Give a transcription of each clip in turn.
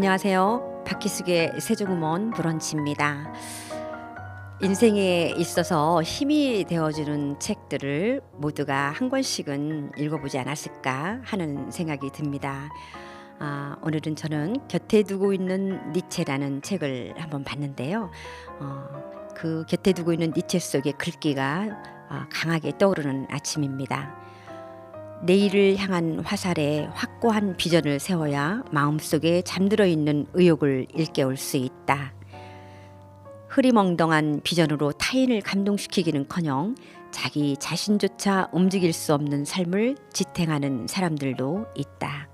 안녕하세요. 박희숙의 세종음원 브런치입니다. 인생에 있어서 힘이 되어주는 책들을 모두가 한 권씩은 읽어보지 않았을까 하는 생각이 듭니다. 오늘은 저는 곁에 두고 있는 니체라는 책을 한번 봤는데요. 그 곁에 두고 있는 니체 속의 글귀가 강하게 떠오르는 아침입니다. 내일을 향한 화살에 확고한 비전을 세워야 마음속에 잠들어 있는 의욕을 일깨울 수 있다. 흐리멍덩한 비전으로 타인을 감동시키기는커녕 자기 자신조차 움직일 수 없는 삶을 지탱하는 사람들도 있다.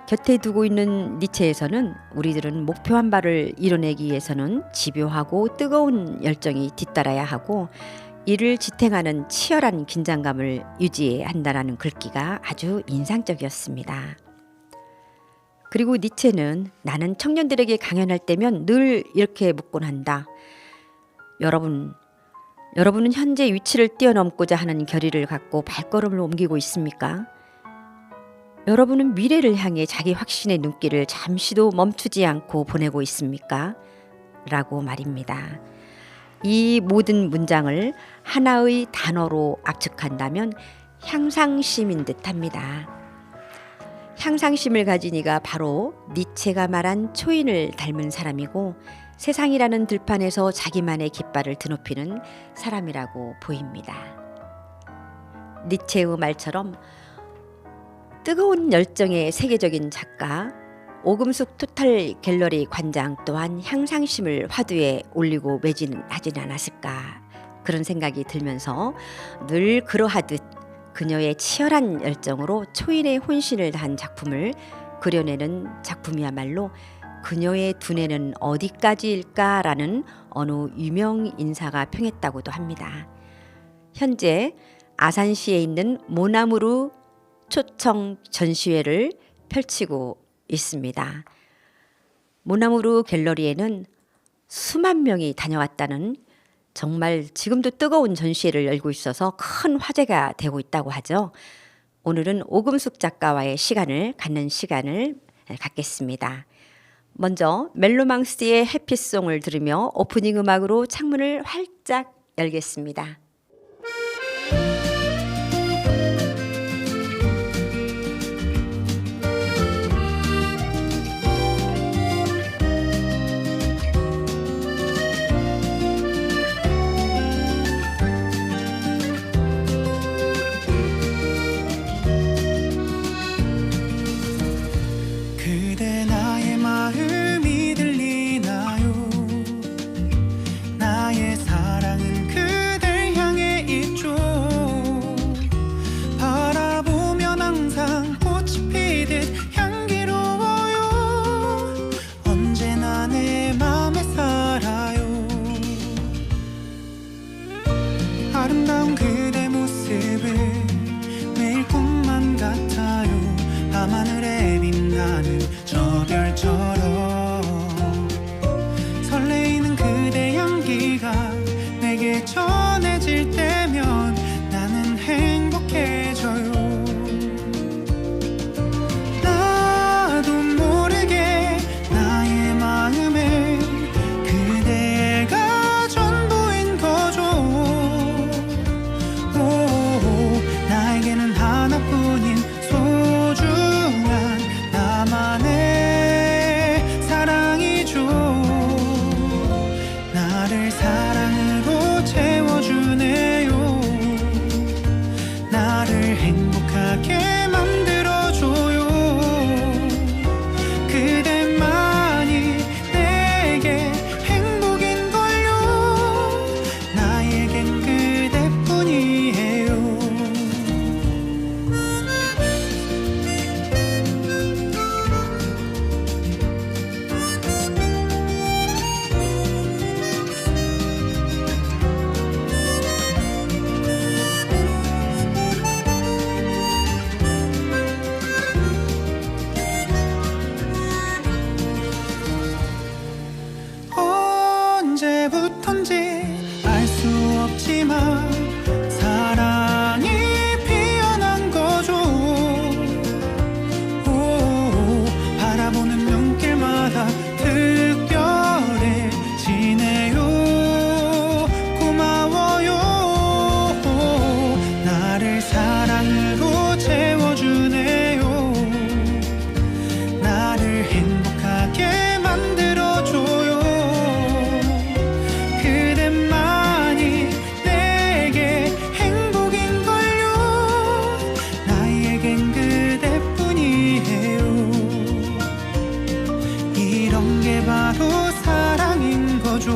곁에 두고 있는 니체에서는 우리들은 목표한 바를 이뤄내기 위해서는 집요하고 뜨거운 열정이 뒤따라야 하고 이를 지탱하는 치열한 긴장감을 유지해야 한다는 글귀가 아주 인상적이었습니다. 그리고 니체는 나는 청년들에게 강연할 때면 늘 이렇게 묻곤 한다. 여러분은 현재 위치를 뛰어넘고자 하는 결의를 갖고 발걸음을 옮기고 있습니까? 여러분은 미래를 향해 자기 확신의 눈길을 잠시도 멈추지 않고 보내고 있습니까? 라고 말입니다. 이 모든 문장을 하나의 단어로 압축한다면 향상심인 듯합니다. 향상심을 가진 이가 바로 니체가 말한 초인을 닮은 사람이고 세상이라는 들판에서 자기만의 깃발을 드높이는 사람이라고 보입니다. 니체의 말처럼 뜨거운 열정의 세계적인 작가 오금숙 토탈 갤러리 관장 또한 향상심을 화두에 올리고 매진하진 않았을까 그런 생각이 들면서 늘 그러하듯 그녀의 치열한 열정으로 초인의 혼신을 다한 작품을 그려내는 작품이야말로 그녀의 두뇌는 어디까지일까라는 어느 유명 인사가 평했다고도 합니다. 현재 아산시에 있는 모나무루 초청 전시회를 펼치고 있습니다. 모나무루 갤러리에는 수만 명이 다녀왔다는 정말 지금도 뜨거운 전시회를 열고 있어서 큰 화제가 되고 있다고 하죠. 오늘은 오금숙 작가와의 시간을 갖는 시간을 갖겠습니다. 먼저 멜로망스의 해피송을 들으며 오프닝 음악으로 창문을 활짝 열겠습니다. 아름다운 그대 모습을 매일 꿈만 같아요. 밤하늘에 빛나는 저 별처럼 설레이는 그대 향기가 내게 전해질 때면 나는 행복해져요. 나도 모르게 나의 마음에 그대가 전부인 거죠. 나에게는 하나뿐인 소중한 나만의 사랑이죠. 나를 사랑으로 채워주네요. 나를 행복하게 만들어줘요. 그대만이 내게 행복인걸요. 나에겐 그대뿐이에요. 언제부턴지 알 수 없지만 사랑이 피어난 거죠. 바라보는 이런 게 바로 사랑인 거죠.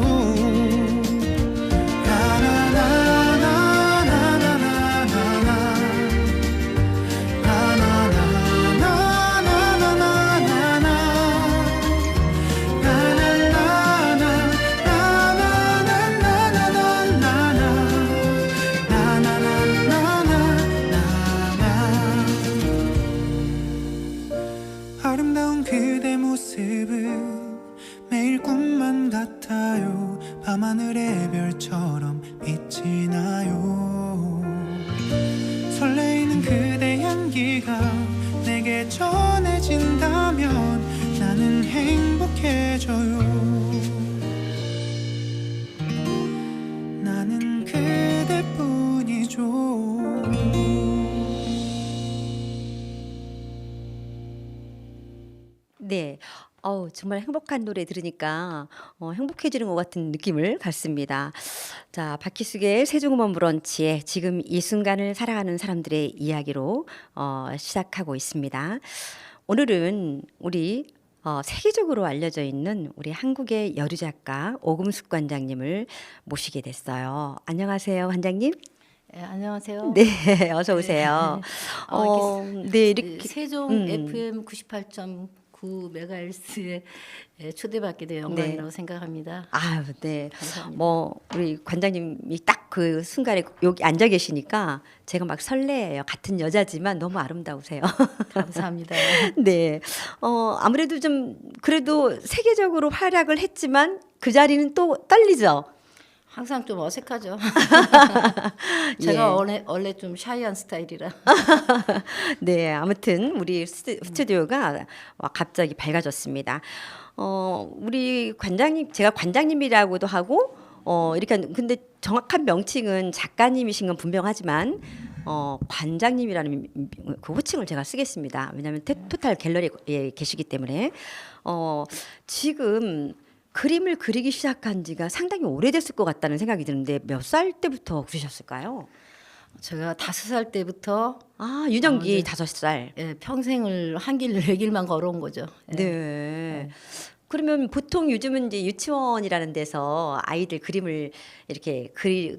아름다운 그대 모습은 매일 꿈만 같아요. 밤하늘의 별처럼 빛이 나요. 설레이는 그대 향기가 내게 전해진다면 나는 행복해져요. 나는 그대뿐이죠. 네. 정말 행복한 노래 들으니까 행복해지는 것 같은 느낌을 갖습니다. 자, 박희숙의 세종음원 브런치에 지금 이 순간을 살아가는 사람들의 이야기로 시작하고 있습니다. 오늘은 우리 세계적으로 알려져 있는 우리 한국의 여류 작가 오금숙 관장님을 모시게 됐어요. 안녕하세요, 관장님. 네, 안녕하세요. 네, 어서 오세요. 네, 이렇게 세종 FM 98.9 메가헤르츠에 초대받게 된 영광이라고 생각합니다. 아유, 네. 감사합니다. 우리 관장님이 딱 그 순간에 여기 앉아 계시니까 제가 막 설레요. 같은 여자지만 너무 아름다우세요. 감사합니다. 네. 아무래도 좀 그래도 세계적으로 활약을 했지만 그 자리는 또 떨리죠. 항상 좀 어색하죠. 예. 제가 원래 좀 샤이한 스타일이라. 네, 아무튼 우리 스튜디오가 갑자기 밝아졌습니다. 우리 관장님, 제가 관장님이라고도 하고, 이렇게 근데 정확한 명칭은 작가님이신 건 분명하지만, 관장님이라는 그 호칭을 제가 쓰겠습니다. 왜냐하면 토탈 갤러리에 계시기 때문에, 지금 그림을 그리기 시작한 지가 상당히 오래됐을 것 같다는 생각이 드는데 몇 살 때부터 그러셨을까요? 제가 5살 때부터 유년기 5살. 평생을 한 길 내 길만 걸어온 거죠. 네. 그러면 보통 요즘은 이제 유치원이라는 데서 아이들 그림을 이렇게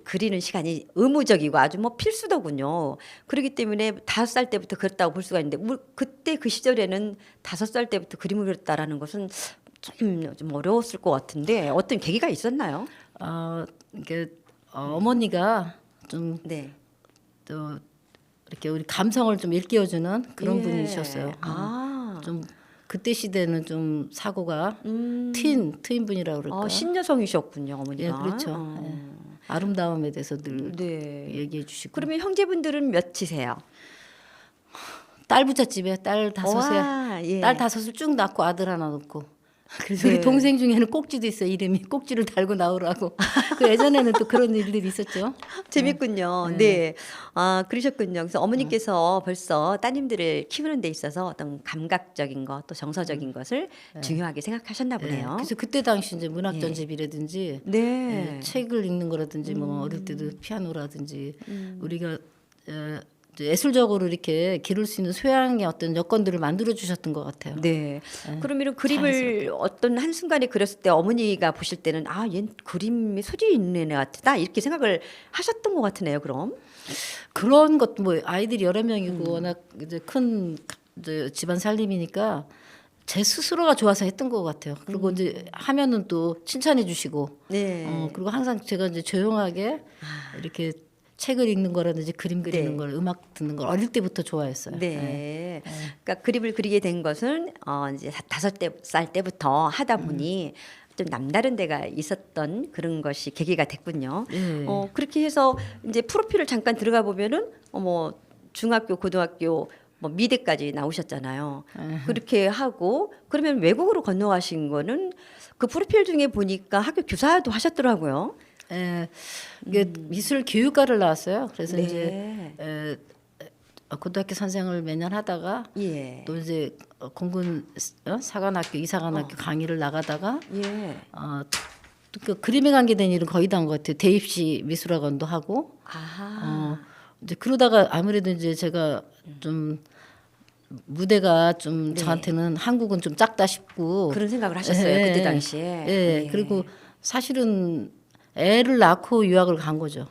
그리는 시간이 의무적이고 아주 필수더군요. 그렇기 때문에 5살 때부터 그렸다고 볼 수가 있는데 그때 그 시절에는 5살 때부터 그림을 그렸다라는 것은 좀 어려웠을 것 같은데 어떤 계기가 있었나요? 이게 어머니가 좀 네. 또 이렇게 우리 감성을 좀 일깨워주는 그런 예. 분이셨어요. 좀 그때 시대는 좀 사고가 트인 분이라고 그럴까. 신여성이셨군요, 어머니가. 예, 그렇죠. 예. 아름다움에 대해서 늘 네. 얘기해 주시고. 그러면 형제분들은 몇이세요? 딸 부잣집에 딸 5에 와, 예. 딸 5을 쭉 낳고 아들 하나 놓고. 그래서 네. 우리 동생 중에는 꼭지도 있어요. 이름이 꼭지를 달고 나오라고. 그 예전에는 또 그런 일들이 있었죠. 재밌군요. 네. 그러셨군요. 그래서 어머니께서 벌써 따님들을 키우는 데 있어서 어떤 감각적인 것, 또 정서적인 것을 중요하게 생각하셨나 보네요. 그래서 그때 당시 이제 문학 예. 전집이라든지 네. 책을 읽는 거라든지 뭐 어릴 때도 피아노라든지 우리가 예술적으로 이렇게 기를 수 있는 소양의 어떤 여건들을 만들어 주셨던 것 같아요. 네. 그러면 그림을 어떤 한순간에 그렸을 때 어머니가 보실 때는 얘 그림에 소질이 있는 애 같다 이렇게 생각을 하셨던 것 같으네요. 그럼. 그런 것도 뭐 아이들이 여러 명이고 워낙 이제 큰 이제 집안 살림이니까 제 스스로가 좋아서 했던 것 같아요. 그리고 이제 하면은 또 칭찬해 주시고, 네. 그리고 항상 제가 이제 조용하게 이렇게 책을 읽는 거라든지 그림 그리는 네. 걸 음악 듣는 걸 어릴 때부터 좋아했어요. 네. 그러니까 그림을 그리게 된 것은 이제 5살 때부터 하다 보니 좀 남다른 데가 있었던 그런 것이 계기가 됐군요. 네. 그렇게 해서 이제 프로필을 잠깐 들어가 보면은 중학교, 고등학교, 미대까지 나오셨잖아요. 그렇게 하고 그러면 외국으로 건너가신 거는 그 프로필 중에 보니까 학교 교사도 하셨더라고요. 이게 미술 교육과를 나왔어요. 그래서 네. 이제 고등학교 선생을 몇 년 하다가 예. 또 이제 공군 사관학교 이사관학교 강의를 나가다가 예. 또 그 그림에 관계된 일은 거의 다 한 것 같아요. 대입시 미술학원도 하고 아하. 이제 그러다가 아무래도 이제 제가 좀 무대가 좀 네. 저한테는 한국은 좀 작다 싶고 그런 생각을 하셨어요. 예, 그때 예. 당시에. 예. 네. 그리고 사실은 애를 낳고 유학을 간 거죠.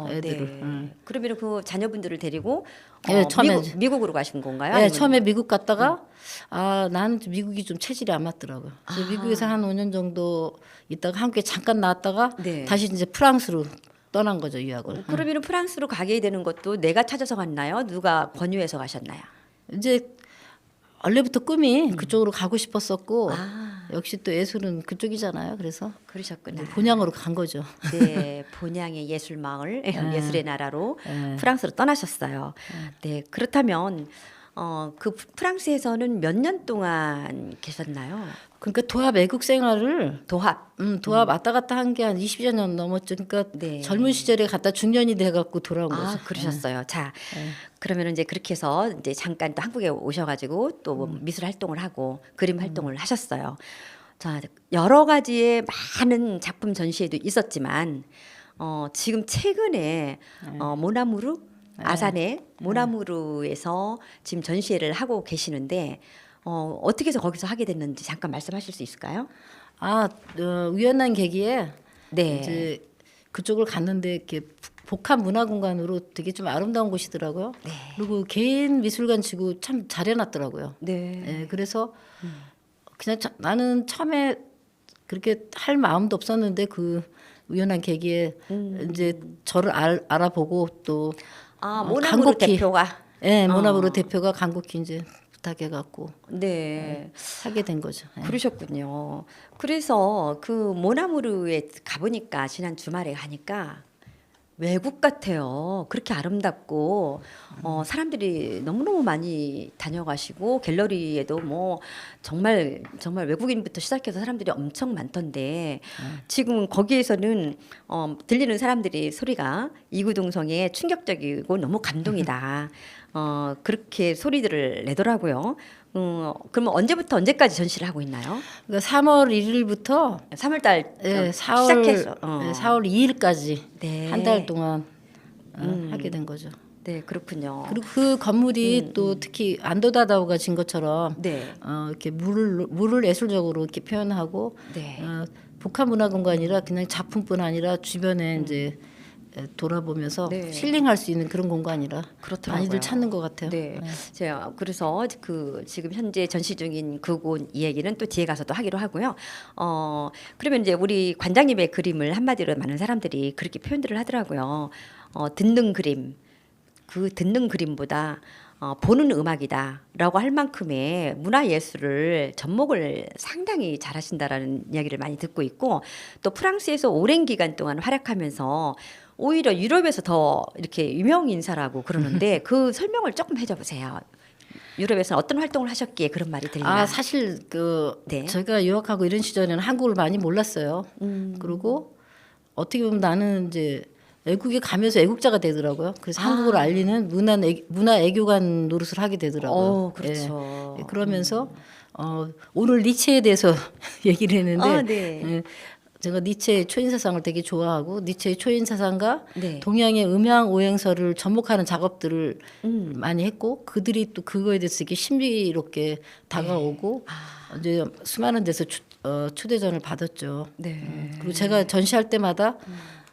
네. 애들을. 그러면 그 자녀분들을 데리고 예, 처음에 미국으로 가신 건가요? 예, 아니면- 처음에 미국 갔다가 나는 미국이 좀 체질이 안 맞더라고요. 그래서 미국에서 한 5년 정도 있다가 한국에 잠깐 나왔다가 네. 다시 이제 프랑스로 떠난 거죠, 유학을. 그러면 프랑스로 가게 되는 것도 내가 찾아서 갔나요? 누가 권유해서 가셨나요? 이제 원래부터 꿈이 그쪽으로 가고 싶었었고 아. 역시 또 예술은 그쪽이잖아요. 그래서 그러셨구나. 이제 본향으로 간 거죠. 네, 본향의 예술 마을, 예술의 나라로 프랑스로 떠나셨어요. 네, 그렇다면 그 프랑스에서는 몇 년 동안 계셨나요? 그러니까 도합 애국 생활을 도합. 왔다 갔다 한 게 한 20년 넘었죠. 그러니까 네. 젊은 시절에 갔다 중년이 돼 갖고 돌아온 아, 거죠. 그러셨어요. 자, 그러면 이제 그렇게 해서 이제 잠깐 또 한국에 오셔가지고 또뭐 미술 활동을 하고 그림 활동을 하셨어요. 자, 여러 가지의 많은 작품 전시회도 있었지만 지금 최근에 모나무르 아산의 모나무르에서 지금 전시회를 하고 계시는데 어떻게 해서 거기서 하게 됐는지 잠깐 말씀하실 수 있을까요? 우연한 계기에 네. 이제 그쪽을 갔는데 이렇게 복합 문화 공간으로 되게 좀 아름다운 곳이더라고요. 네. 그리고 개인 미술관 치고 참 잘해놨더라고요. 네. 예, 그래서 그냥 나는 처음에 그렇게 할 마음도 없었는데 그 우연한 계기에 이제 저를 알아보고 또 모나무르 간곡히 대표가 예, 모나무르 대표가 간곡히 이제 부탁해갖고 네. 하게 된 거죠. 예. 그러셨군요. 그래서 그 모나무르에 가보니까 지난 주말에 가니까 외국 같아요. 그렇게 아름답고 사람들이 너무너무 많이 다녀가시고 갤러리에도 뭐 정말 외국인부터 시작해서 사람들이 엄청 많던데 지금 거기에서는 들리는 사람들이 소리가 이구동성의 충격적이고 너무 감동이다. 그렇게 소리들을 내더라고요. 그러면 언제부터 언제까지 전시를 하고 있나요? 그러니까 3월 1일부터 3월달 예, 4월 시작해서 4월 2일까지 네. 한 달 동안 하게 된 거죠. 네, 그렇군요. 그리고 그 건물이 또 특히 안도다다오가 진 것처럼 네. 이렇게 물을 예술적으로 이렇게 표현하고 네. 복합 문화 공간이라 그냥 작품뿐 아니라 주변에 이제 돌아보면서 네. 힐링할 수 있는 그런 공간이라 그렇더라고요. 많이들 찾는 것 같아요. 네, 제가 그래서 그 지금 현재 전시 중인 그곳 이야기는 또 뒤에 가서 또 하기로 하고요. 그러면 이제 우리 관장님의 그림을 한마디로 많은 사람들이 그렇게 표현들을 하더라고요. 듣는 그림, 그 듣는 그림보다 보는 음악이다라고 할 만큼의 문화 예술을 접목을 상당히 잘하신다라는 이야기를 많이 듣고 있고 또 프랑스에서 오랜 기간 동안 활약하면서 오히려 유럽에서 더 이렇게 유명 인사라고 그러는데 그 설명을 조금 해줘 보세요. 유럽에서 어떤 활동을 하셨기에 그런 말이 들리나? 사실 네. 제가 유학하고 이런 시절에는 한국을 많이 몰랐어요. 그리고 어떻게 보면 나는 이제 외국에 가면서 애국자가 되더라고요. 그래서 한국을 알리는 문화 애교관 노릇을 하게 되더라고요. 그렇죠. 예, 그러면서 오늘 니체에 대해서 얘기를 했는데 네. 예, 제가 니체의 초인사상을 되게 좋아하고 니체의 초인사상과 네. 동양의 음양 오행설을 접목하는 작업들을 많이 했고 그들이 또 그거에 대해서 이렇게 신비롭게 다가오고 이제 수많은 데서 초대전을 받았죠. 네. 그리고 제가 전시할 때마다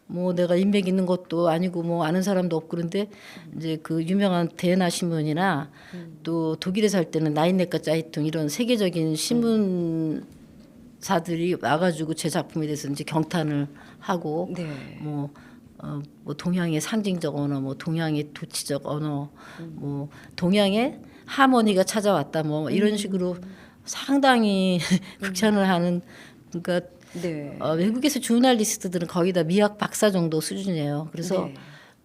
뭐 내가 인맥 있는 것도 아니고 뭐 아는 사람도 없고 그런데 이제 그 유명한 데나 신문이나 또 독일에 살 때는 나인네카 짜이퉁 이런 세계적인 신문사들이 와가지고 제 작품에 대해서 이제 경탄을 하고 네. 뭐 동양의 상징적 언어, 뭐 동양의 도치적 언어, 뭐 동양의 하모니가 찾아왔다, 뭐 이런 식으로 상당히 극찬을 하는 그러니까. 네. 외국에서 주널리스트들은 거의 다 미학 박사 정도 수준이에요. 그래서 네.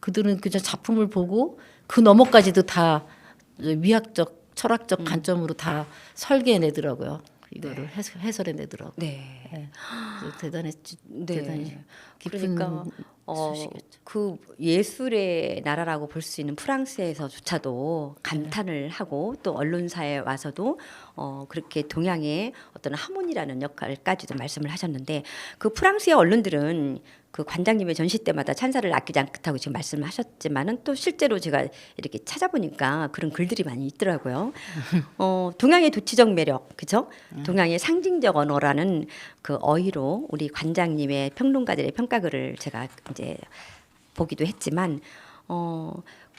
그들은 그저 작품을 보고 그 너머까지도 다 미학적, 철학적 관점으로 다 설계해내더라고요. 이거를 해설해내더라고요. 네. 그래서 대단했지. 네. 대단히 깊은 그러니까 수시겠죠. 그 예술의 나라라고 볼 수 있는 프랑스에서조차도 감탄을 하고 또 언론사에 와서도 그렇게 동양의 어떤 하모니라는 역할까지도 말씀을 하셨는데 그 프랑스의 언론들은 그 관장님의 전시 때마다 찬사를 아끼지 않다고 지금 말씀하셨지만은 또 실제로 제가 이렇게 찾아보니까 그런 글들이 많이 있더라고요. 동양의 도치적 매력, 그죠? 동양의 상징적 언어라는 그 어휘로 우리 관장님의 평론가들의 평가글을 제가 이제 보기도 했지만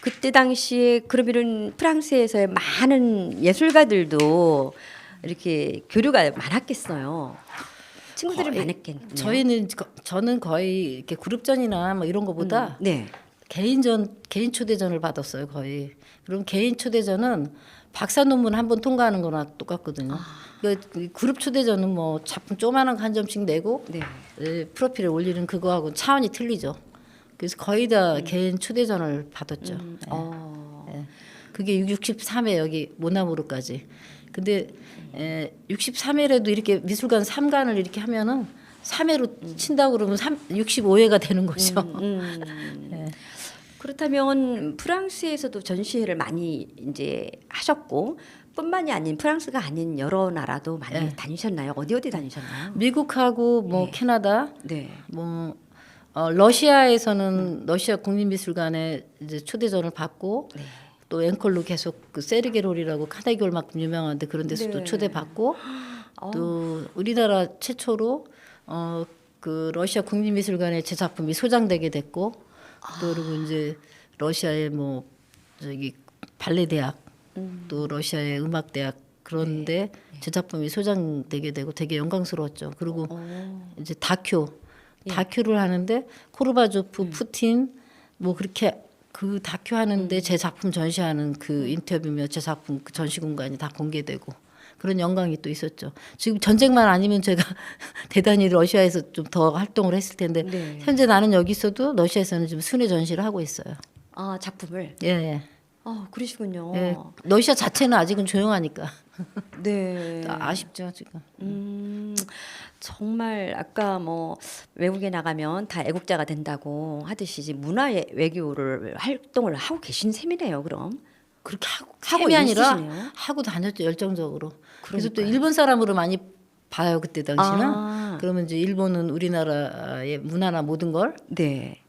그때 당시에 그러면은 프랑스에서의 많은 예술가들도 이렇게 교류가 많았겠어요. 친구들이 많았겠네요. 저는 거의 이렇게 그룹전이나 뭐 이런 거보다 네. 개인 초대전을 받았어요 거의. 그럼 개인 초대전은 박사 논문 한 번 통과하는 거나 똑같거든요. 그 그룹 초대전은 뭐 작품 조그마한 거 한 점씩 내고 네. 프로필에 올리는 그거하고 차원이 틀리죠. 그래서 거의 다 개인 초대전을 받았죠. 예. 그게 63회 여기 모나무르까지. 근데 63회라도 이렇게 미술관 3관을 이렇게 하면은 3회로 친다고 그러면 65회가 되는 거죠. 네. 그렇다면 프랑스에서도 전시회를 많이 이제 하셨고 뿐만이 아닌 프랑스가 아닌 여러 나라도 많이 네. 다니셨나요? 어디 다니셨나요? 미국하고 뭐 네. 캐나다, 네. 뭐 러시아에서는 러시아 국립미술관에 이제 초대전을 받고 네. 또 앵콜로 계속 그 세르게롤이라고 카네기홀만큼 유명한데 그런 데서도 네. 초대받고 또 우리나라 최초로 그 러시아 국립미술관에 제 작품이 소장되게 됐고 또 그리고 이제 러시아의 뭐 저기 발레 대학 또 러시아의 음악 대학 그런데 제 작품이 소장되게 되고 되게 영광스러웠죠. 그리고 이제 다큐를 하는데 코르바조프, 푸틴 뭐 그렇게 그 다큐 하는데 제 작품 전시하는 그 인터뷰며 제 작품 그 전시 공간이 다 공개되고 그런 영광이 또 있었죠. 지금 전쟁만 아니면 제가 대단히 러시아에서 좀 더 활동을 했을 텐데 네. 현재 나는 여기 있어도 러시아에서는 지금 순회 전시를 하고 있어요. 아 작품을. 예, 예. 그러시군요. 예. 러시아 자체는 아직은 조용하니까 네. 아쉽죠 지금. 정말 아까 뭐 외국에 나가면 다 애국자가 된다고 하듯이 지금 문화 외교를 활동을 하고 계신 셈이네요. 그럼 그렇게 하고 하고 셈이 아니라 있으시네요. 하고 다녔죠 열정적으로. 그래서 또 그러니까요. 일본 사람으로 많이 봐요 그때 당시는. 아. 그러면 이제 일본은 우리나라의 문화나 모든 걸 네.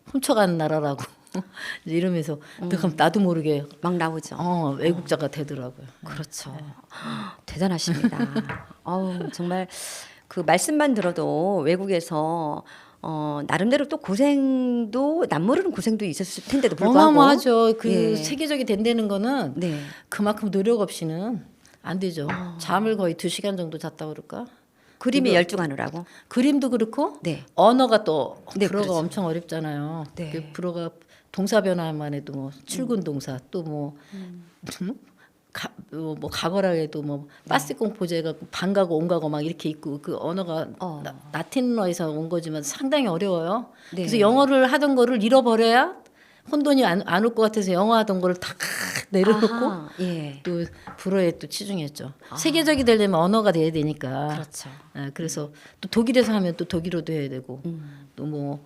훔쳐가는 나라라고 이제 이러면서 그럼 나도 모르게 막 나오죠. 외국자가 되더라고요. 그렇죠. 대단하십니다. 정말 그 말씀만 들어도 외국에서 나름대로 또 고생도 남모르는 고생도 있었을 텐데도 불구하고 어마어마하죠. 그 예. 세계적이 된다는 거는 네. 그만큼 노력 없이는 안 되죠. 잠을 거의 2시간 정도 잤다 그럴까? 그림에 열중하느라고. 그림도 그렇고 네. 언어가 또 네, 불어가 그렇죠. 엄청 어렵잖아요. 네. 그 불어가 동사 변화만 해도 뭐 출근 동사 또 뭐 뭐 과거라 해도 뭐 빠스공 포제가 반 가고 온 가고 막 이렇게 있고 그 언어가 라틴어에서 온 거지만 상당히 어려워요. 네. 그래서 영어를 하던 거를 잃어버려야 혼돈이 안 올 것 같아서 영어 하던 거를 다 내려놓고 아하, 예. 또 불어에 또 치중했죠. 세계적이 되려면 언어가 돼야 되니까. 그렇죠. 그래서 또 독일에서 하면 또 독일어도 해야 되고 또 뭐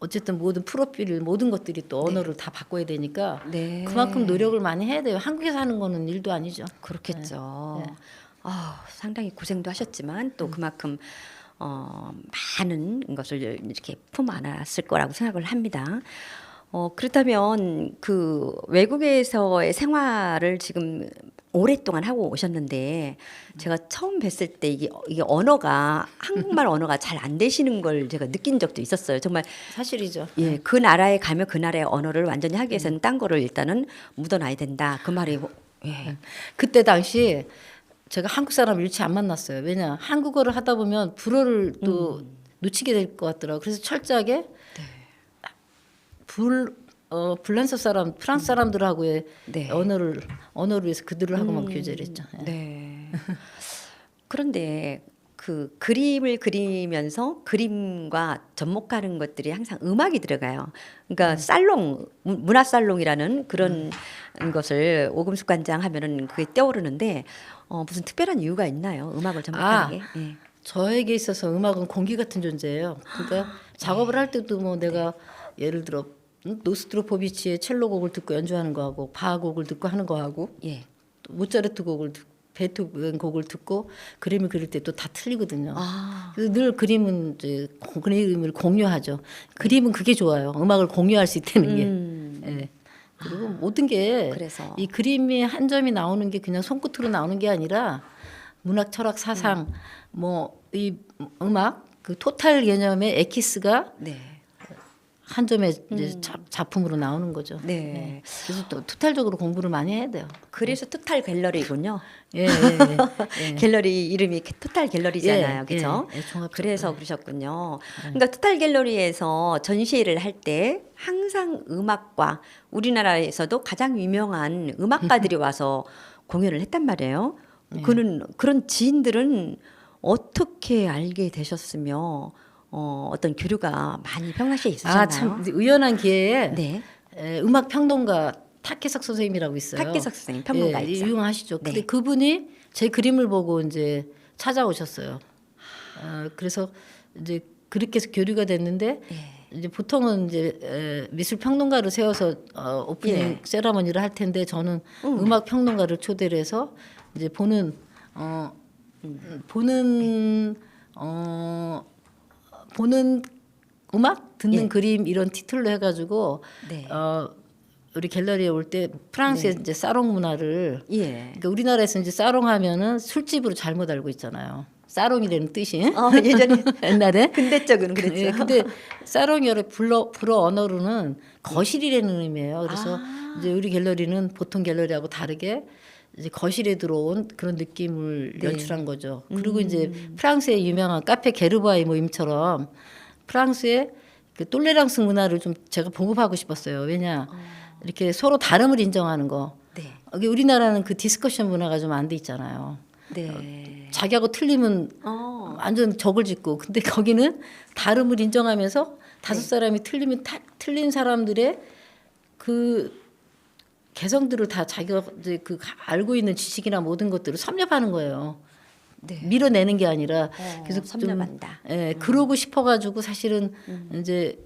어쨌든 모든 프로필 모든 것들이 또 언어를 다 바꿔야 되니까 네. 그만큼 노력을 많이 해야 돼요. 한국에서 하는 거는 일도 아니죠. 그렇겠죠. 네. 상당히 고생도 하셨지만 또 그만큼 많은 것을 이렇게 품 안았을 거라고 생각을 합니다. 그렇다면 그 외국에서의 생활을 지금 오랫동안 하고 오셨는데 제가 처음 뵀을 때 이게 언어가 한국말 언어가 잘 안 되시는 걸 제가 느낀 적도 있었어요. 정말 사실이죠. 예, 그 나라에 가면 그 나라의 언어를 완전히 하기 위해서는 딴 거를 일단은 묻어놔야 된다. 그 말이 예. 그때 당시 제가 한국 사람 일치 안 만났어요. 왜냐 한국어를 하다 보면 불어를 또 놓치게 될 것 같더라고요. 그래서 철저하게 불란서 사람, 프랑스 사람들하고의 네. 언어를 위해서 그들을 하고만 교제를 했죠. 예. 네. 그런데 그 그림을 그리면서 그림과 접목하는 것들이 항상 음악이 들어가요. 그러니까 살롱, 문화 살롱이라는 그런 것을 오금숙 관장 하면은 그게 떠오르는데 무슨 특별한 이유가 있나요? 음악을 접목하는 게? 예. 저에게 있어서 음악은 공기 같은 존재예요. 그러니까 작업을 할 때도 뭐 내가 예를 들어 노스트로포비치의 첼로 곡을 듣고 연주하는 거하고 바하 곡을 듣고 하는 거하고 예. 또 모차르트 곡을 베토벤 곡을 듣고 그림을 그릴 때 또 다 틀리거든요. 아. 그래서 늘 그림은 이제 그림을 공유하죠. 그림은 그게 좋아요. 음악을 공유할 수 있다는 게. 예. 그리고 모든 게 그래서. 이 그림이 한 점이 나오는 게 그냥 손끝으로 나오는 게 아니라 문학, 철학, 사상, 뭐 이 음악 그 토탈 개념의 엑기스가 네. 한 점의 이제 작품으로 나오는 거죠. 네. 그래서 또 토탈적으로 공부를 많이 해야 돼요. 그래서 토탈 갤러리군요. 예, 예, 예. 갤러리 이름이 토탈 갤러리잖아요. 예, 그죠? 예, 종합 그래서 작품. 그러셨군요. 그러니까 토탈 갤러리에서 전시회를 할 때 항상 음악과 우리나라에서도 가장 유명한 음악가들이 와서 공연을 했단 말이에요. 그런 지인들은 어떻게 알게 되셨으며 어떤 교류가 많이 평상시에 있으셨나요? 아, 참 우연한 기회에 네. 음악 평론가 탁계석 선생님이라고 있어요. 탁계석 선생님 평론가 예, 있죠. 유명하시죠. 네. 근데 그분이 제 그림을 보고 이제 찾아오셨어요. 그래서 이제 그렇게 해서 교류가 됐는데 예. 이제 보통은 이제 미술 평론가를 세워서 오프닝 예. 세라머니를 할 텐데 저는 음악 평론가를 초대를 해서 이제 보는 음악 듣는 예. 그림 이런 티틀로 해가지고 네. 우리 갤러리에 올 때 프랑스의 이제 사롱 문화를 예. 그러니까 우리나라에서 이제 사롱 하면은 술집으로 잘못 알고 있잖아요. 사롱이라는 뜻이 예전에 옛날에 근대적으로는 그랬죠. 예, 근데 사롱열의 불어 언어로는 거실이라는 의미예요. 그래서 이제 우리 갤러리는 보통 갤러리하고 다르게 이제 거실에 들어온 그런 느낌을 네. 연출한 거죠. 그리고 이제 프랑스의 유명한 카페 게르바의 모임처럼 프랑스의 그 똘레랑스 문화를 좀 제가 보급하고 싶었어요. 왜냐 이렇게 서로 다름을 인정하는 거. 네. 여기 우리나라는 그 디스커션 문화가 좀 안 돼 있잖아요. 네. 자기하고 틀리면 완전 적을 짓고 근데 거기는 다름을 인정하면서 다섯 사람이 틀리면 틀린 사람들의 그 개성들을 다 자기가 이제 그 알고 있는 지식이나 모든 것들을 섭렵하는 거예요. 네. 밀어내는 게 아니라 그래서 섭렵한다. 예, 그러고 싶어가지고 사실은 이제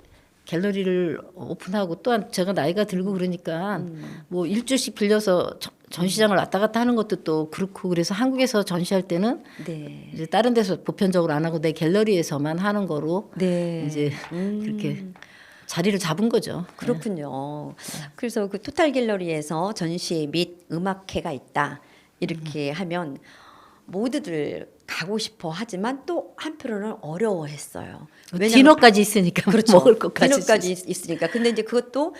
갤러리를 오픈하고 또한 제가 나이가 들고 그러니까 뭐 일주일씩 빌려서 전시장을 왔다 갔다 하는 것도 또 그렇고 그래서 한국에서 전시할 때는 네. 이제 다른 데서 보편적으로 안 하고 내 갤러리에서만 하는 거로 네. 이제 그렇게 자리를 잡은 거죠. 그렇군요. 그래서 그 토탈 갤러리에서 전시 및 음악회가 있다. 이렇게 하면 모두들 가고 싶어 하지만 또 한편으로는 어려워했어요. 왜냐면 디너까지 있으니까 그렇죠. 먹을 것까지 디너까지 있으니까. 근데 이제 그것도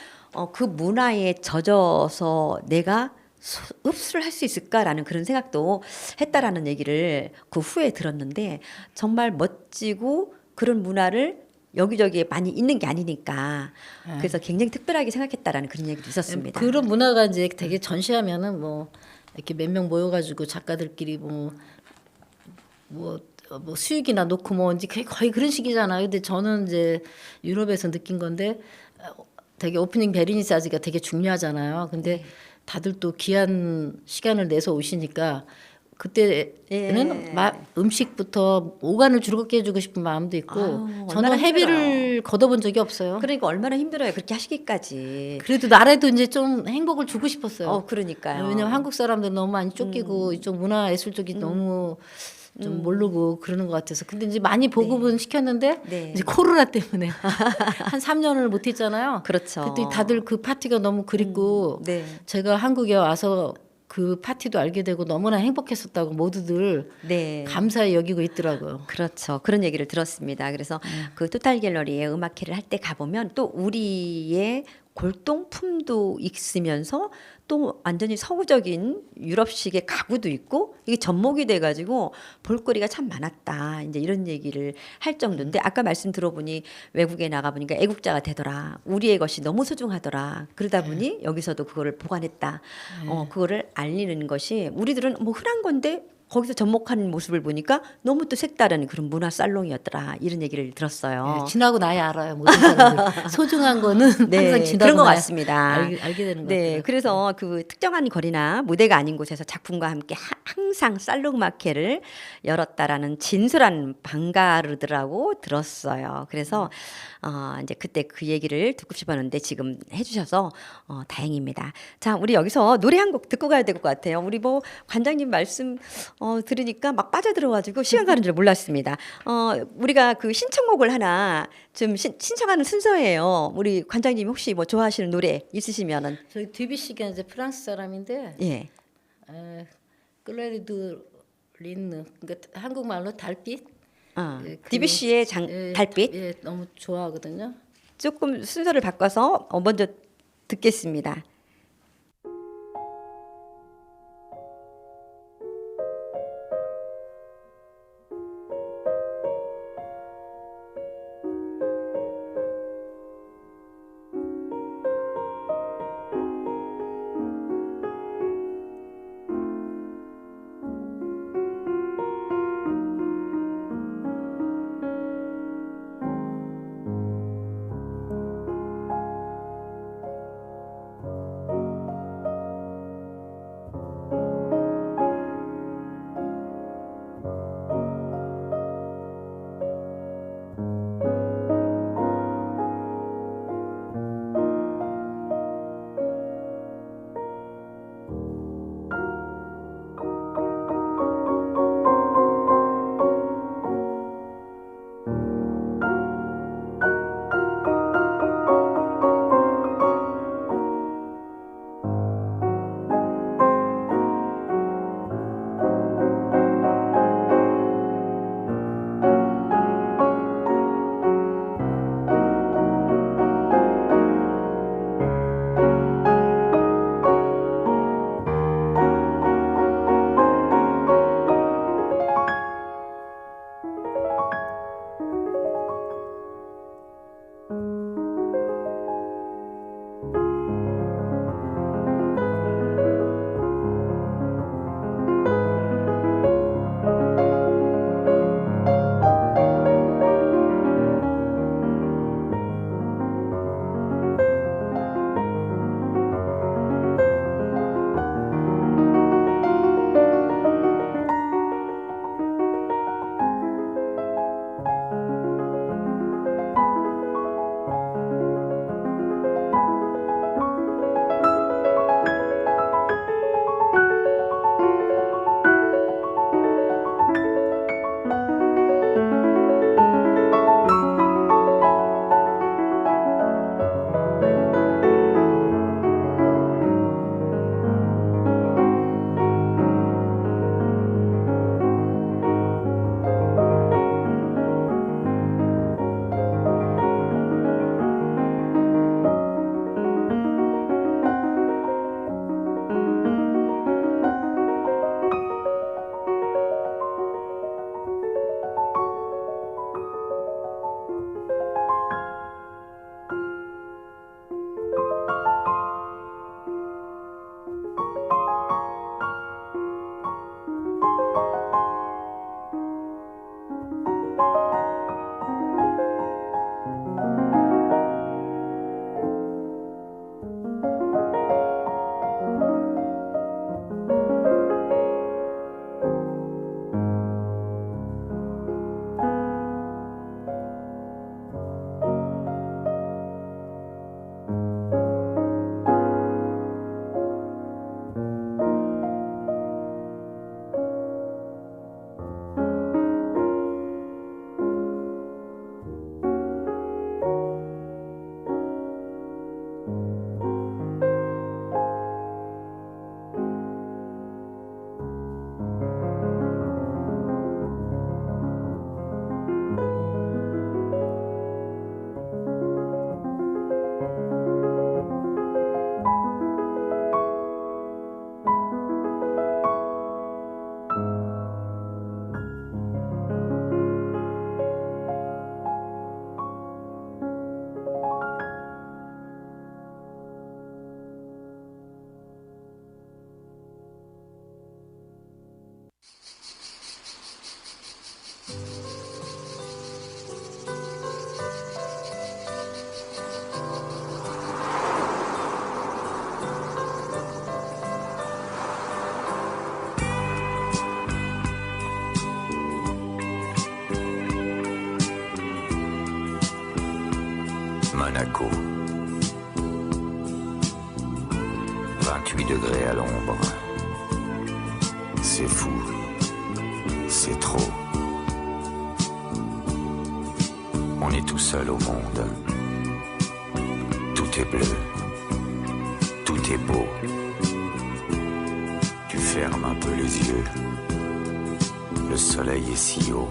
그 문화에 젖어서 내가 흡수를 할 수 있을까라는 그런 생각도 했다라는 얘기를 그 후에 들었는데 정말 멋지고 그런 문화를 여기저기에 많이 있는 게 아니니까 그래서 굉장히 특별하게 생각했다라는 그런 얘기도 있었습니다. 그런 문화가 이제 되게 전시하면은 뭐 이렇게 몇 명 모여가지고 작가들끼리 뭐 수익이나 놓고 뭐 이제 거의 그런 식이잖아요. 근데 저는 이제 유럽에서 느낀 건데 되게 오프닝 베르니사지가 되게 중요하잖아요. 근데 다들 또 귀한 시간을 내서 오시니까 그때는 음식부터 오간을 즐겁게 해주고 싶은 마음도 있고 아유, 저는 얼마나 회비를 걷어본 적이 없어요. 그러니까 얼마나 힘들어요. 그렇게 하시기까지. 그래도 나라에도 이제 좀 행복을 주고 싶었어요. 그러니까요. 왜냐면 한국 사람들 너무 많이 쫓기고 이쪽 문화예술 쪽이 너무 좀 모르고 그러는 것 같아서 근데 이제 많이 보급은 시켰는데 네. 이제 코로나 때문에 한 3년을 못 했잖아요. 그렇죠. 그때 다들 그 파티가 너무 그립고 네. 제가 한국에 와서 그 파티도 알게 되고 너무나 행복했었다고 모두들 네. 감사히 여기고 있더라고요. 그렇죠. 그런 얘기를 들었습니다. 그래서 그 토탈 갤러리에 음악회를 할 때 가보면 또 우리의 골동품도 있으면서 또 완전히 서구적인 유럽식의 가구도 있고 이게 접목이 돼가지고 볼거리가 참 많았다. 이제 이런 얘기를 할 정도인데 아까 말씀 들어보니 외국에 나가 보니까 애국자가 되더라. 우리의 것이 너무 소중하더라. 그러다 보니 여기서도 그거를 보관했다. 그거를 알리는 것이 우리들은 뭐 흔한 건데 거기서 접목하는 모습을 보니까 너무 또 색다른 그런 문화 살롱이었더라 이런 얘기를 들었어요. 예, 지나고 나야 알아요. 모든 사람들. 소중한 거는 네, 항상 지나고 그런 것 나야 같습니다. 알게 되는 것 네, 같아요. 그래서 그 특정한 거리나 무대가 아닌 곳에서 작품과 함께 항상 살롱 마켓을 열었다라는 진솔한 방가르드라고 들었어요. 그래서 이제 그때 그 얘기를 듣고 싶었는데 지금 해주셔서 다행입니다. 자, 우리 여기서 노래 한 곡 듣고 가야 될 것 같아요. 우리 뭐 관장님 말씀 들으니까 막 빠져들어가지고 시간 가는 줄 몰랐습니다. 우리가 그 신청곡을 하나 좀 신청하는 순서예요. 우리 관장님 혹시 뭐 좋아하시는 노래 있으시면은 저희 드뷔시가 이제 프랑스 사람인데 예. 클레르드 린느 그러니까 한국말로 달빛. 예, 그- 디비시의 달빛 예, 너무 좋아하거든요. 조금 순서를 바꿔서 먼저 듣겠습니다. Monaco. 28 degrés à l'ombre. C'est fou. C'est trop. On est tout seul au monde. Tout est bleu. Tout est beau. Tu fermes un peu les yeux. Le soleil est si haut.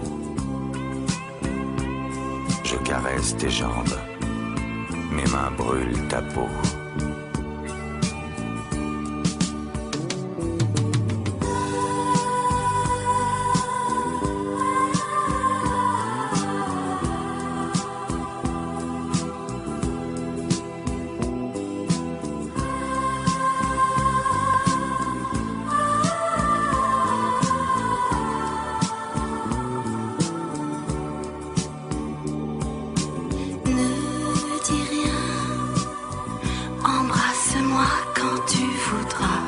Je caresse tes jambes. Mes mains brûlent ta peau. Ne dis rien, embrasse-moi quand tu voudras.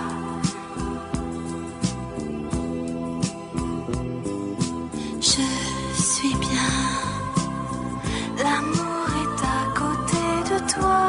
Je suis bien, l'amour est à côté de toi.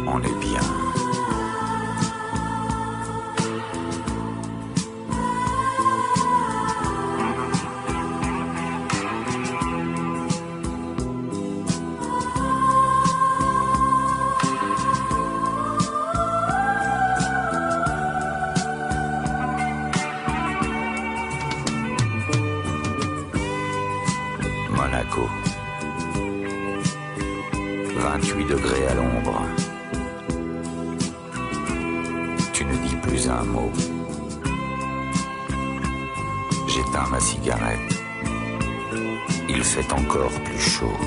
On est bien. Monaco. 28 degrés à l'ombre. Tu ne dis plus un mot. J'éteins ma cigarette. Il fait encore plus chaud.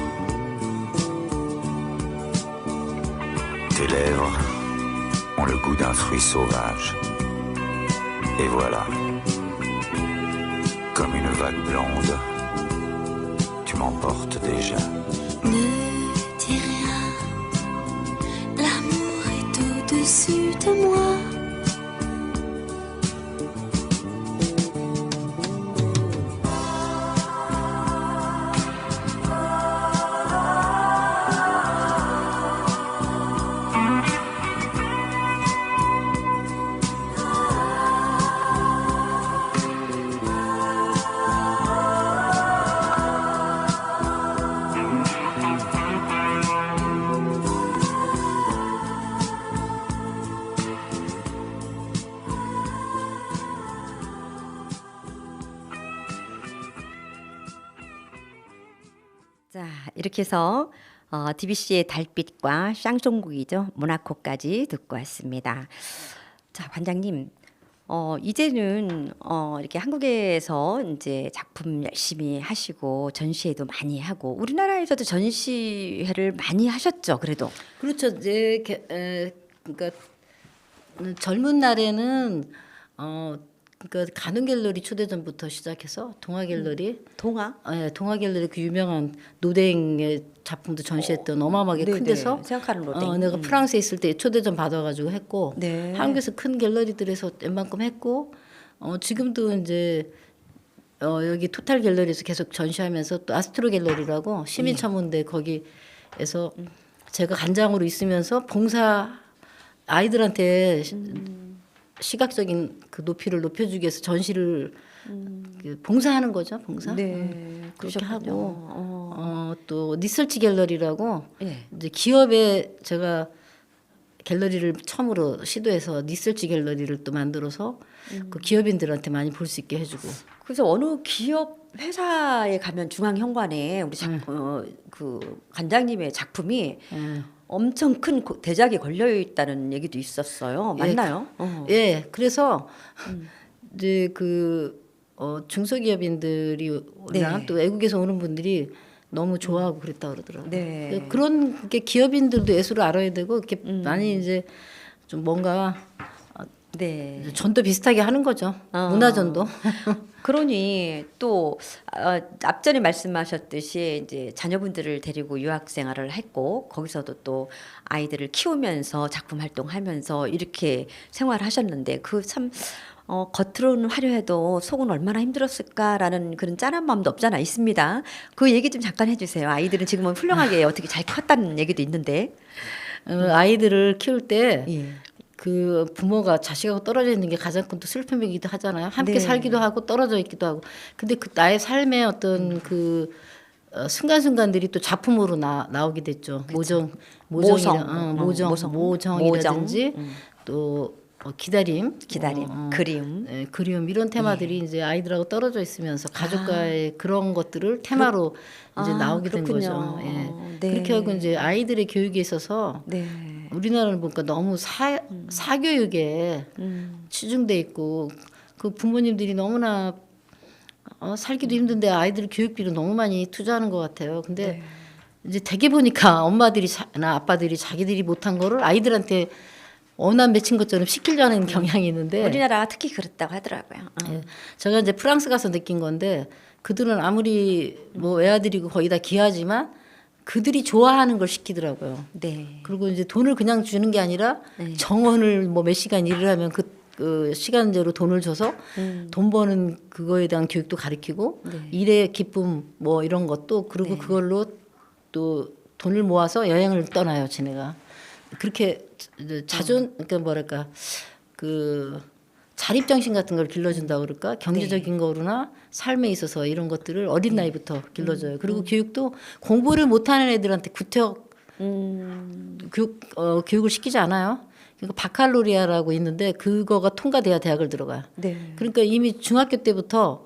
Tes lèvres ont le goût d'un fruit sauvage. Et voilà, comme une vague blonde, tu m'emportes déjà. Ne dis rien, l'amour est au-dessus de moi. 자, 이렇게 해서 DBC의 달빛과 쌍종국이죠. 모나코까지 듣고 왔습니다. 자, 관장님, 이제는 이렇게 한국에서 이제 작품 열심히 하시고 전시회도 많이 하고 우리나라에서도 전시회를 많이 하셨죠. 그래도 그렇죠. 이제 그러니까 젊은 날에는 그러니까 가는 갤러리 초대전부터 시작해서 동화 갤러리, 동화, 동화 갤러리 그 유명한 노댕의 작품도 전시했던 어마어마하게 큰 데서 생각하는 노댕. 내가 프랑스에 있을 때 초대전 받아가지고 했고 네. 한국에서 큰 갤러리들에서 웬만큼 했고 지금도 이제 여기 토탈 갤러리에서 계속 전시하면서 또 아스트로 갤러리라고 시민천문대 거기에서 제가 간장으로 있으면서 봉사 아이들한테 시각적인 그 높이를 높여주기 위해서 전시를 그 봉사하는 거죠, 봉사. 네, 그렇게 그러셨군요. 하고 또 리서치 갤러리라고 예. 이제 기업에 제가 갤러리를 처음으로 시도해서 리서치 갤러리를 또 만들어서 그 기업인들한테 많이 볼 수 있게 해주고. 그래서 어느 기업 회사에 가면 중앙현관에 우리 그 관장님의 작품이 엄청 큰 대작이 걸려 있다는 얘기도 있었어요. 맞나요? 예, 그래서 이제 그 중소기업인들이랑 네. 또 외국에서 오는 분들이 너무 좋아하고 그랬다 그러더라고요. 네. 그런 게 기업인들도 예술을 알아야 되고 이렇게 많이 이제 좀 뭔가 네. 전도 비슷하게 하는 거죠. 문화전도. 그러니 또 앞전에 말씀하셨듯이 이제 자녀분들을 데리고 유학 생활을 했고 거기서도 또 아이들을 키우면서 작품 활동하면서 이렇게 생활하셨는데 그 참 겉으로는 화려해도 속은 얼마나 힘들었을까라는 그런 짠한 마음도 없잖아 있습니다. 그 얘기 좀 잠깐 해주세요. 아이들은 지금은 훌륭하게 어떻게 잘 컸다는 얘기도 있는데. 아이들을 키울 때 예. 그 부모가 자식하고 떨어져 있는 게 가장 큰 또 슬픔이기도 하잖아요. 함께 네. 살기도 하고 떨어져 있기도 하고. 근데 그 나의 삶의 어떤 그 순간순간들이 또 작품으로 나오게 됐죠. 모정이라든지 또 기다림, 그리움, 네, 그리움 이런 테마들이 이제 아이들하고 떨어져 있으면서 가족과의 그런 것들을 테마로 이제 나오게 된 그렇군요. 거죠. 예. 네. 그렇게 하고 이제 아이들의 교육에 있어서 네. 우리나라는 보니까 너무 사교육에 치중돼 있고 그 부모님들이 너무나 살기도 힘든데 아이들 교육비를 너무 많이 투자하는 것 같아요. 근데 이제 되게 보니까 엄마들이나 아빠들이 자기들이 못한 거를 아이들한테 원한 맺힌 것처럼 시키려는 경향이 있는데 우리나라가 특히 그렇다고 하더라고요. 예, 제가 이제 프랑스 가서 느낀 건데 그들은 아무리 뭐 외아들이고 거의 다 귀하지만 그들이 좋아하는 걸 시키더라고요. 네. 그리고 이제 돈을 그냥 주는 게 아니라 정원을 뭐 몇 시간 일을 하면 그 시간제로 돈을 줘서 돈 버는 그거에 대한 교육도 가르치고 일의 기쁨 뭐 이런 것도 그리고 그걸로 또 돈을 모아서 여행을 떠나요, 지네가. 그렇게 그러니까 뭐랄까 그 자립정신 같은 걸 길러준다고 그럴까 경제적인 거로나 삶에 있어서 이런 것들을 어린 나이부터 길러줘요. 그리고 교육도 공부를 못하는 애들한테 구태여 교육을 시키지 않아요. 그러니까 바칼로리아라고 있는데 그거가 통과돼야 대학을 들어가요. 네. 그러니까 이미 중학교 때부터